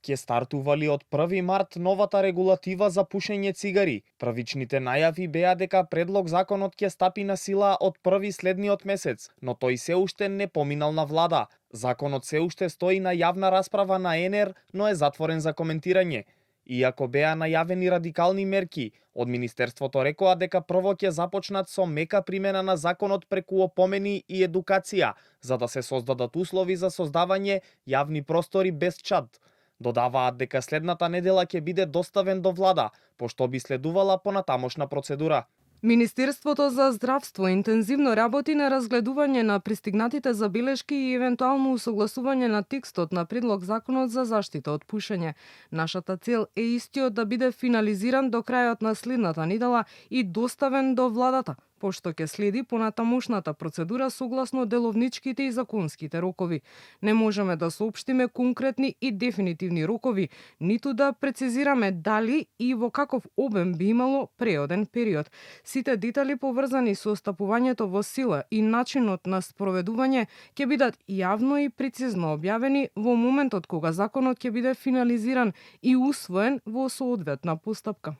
Ќе стартували од 1 март новата регулатива за пушење цигари. Првичните најави беа дека предлог законот ќе стапи на сила од 1 следниот месец, но тој се уште не поминал на влада. Законот се уште стои на јавна расправа на ЕНЕР, но е затворен за коментирање. Иако беа најавени радикални мерки, од Министерството рекоа дека прво ќе започнат со мека примена на законот преку опомени и едукација, за да се создадат услови за создавање јавни простори без чад. Додаваат дека следната недела ќе биде доставен до влада, пошто би следувала понатамошна процедура. Министерството за здравство интензивно работи на разгледување на пристигнатите забелешки и евентуално усогласување на текстот на предлог законот за заштита од пушење. Нашата цел е истиот да биде финализиран до крајот на следната недела и доставен до владата, пошто ќе следи понатамошната процедура согласно деловничките и законските рокови. Не можеме да соопштиме конкретни и дефинитивни рокови, ниту да прецизираме дали и во каков обем би имало преоден период. Сите детали поврзани со стапувањето во сила и начинот на спроведување ќе бидат јавно и прецизно објавени во моментот кога законот ќе биде финализиран и усвоен во соодветна постапка.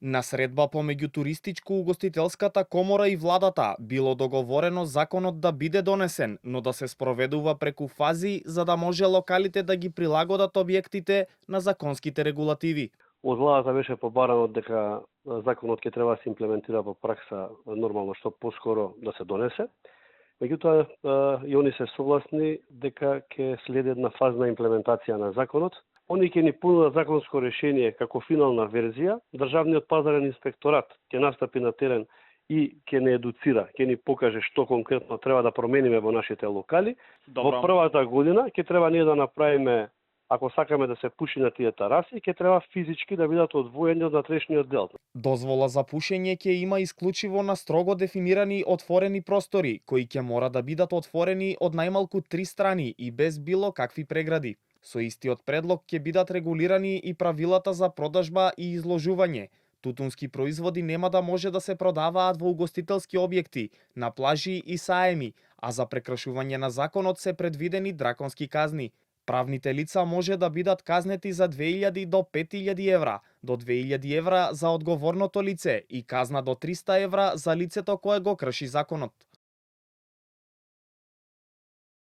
На средба помеѓу туристичко-угостителската комора и владата било договорено законот да биде донесен, но да се спроведува преку фази за да може локалите да ги прилагодат објектите на законските регулативи. Од владата беше побарано дека законот ќе треба да се имплементира во пракса нормално што поскоро да се донесе. Меѓутоа и они се согласни дека ќе следи една фазна имплементација на законот. Они ќе ни понудат законско решение како финална верзија. Државниот пазарен инспекторат ќе настапи на терен и ќе не едуцира, ќе ни покаже што конкретно треба да промениме во нашите локали. Добро. Во првата година ќе треба ние да направиме, ако сакаме да се пуши на тие тараси, ќе треба физички да бидат одвоени од натрешниот дел. Дозвола за пушење ќе има исклучиво на строго дефинирани отворени простори, кои ќе мора да бидат отворени од најмалку 3 страни и без било какви прегради. Со истиот предлог ќе бидат регулирани и правилата за продажба и изложување. Тутунски производи нема да може да се продаваат во угостителски објекти, на плажи и саеми, а за прекршување на законот се предвидени драконски казни. Правните лица може да бидат казнети за 2000 до 5000 евра, до 2000 евра за одговорното лице и казна до 300 евра за лицето кое го крши законот.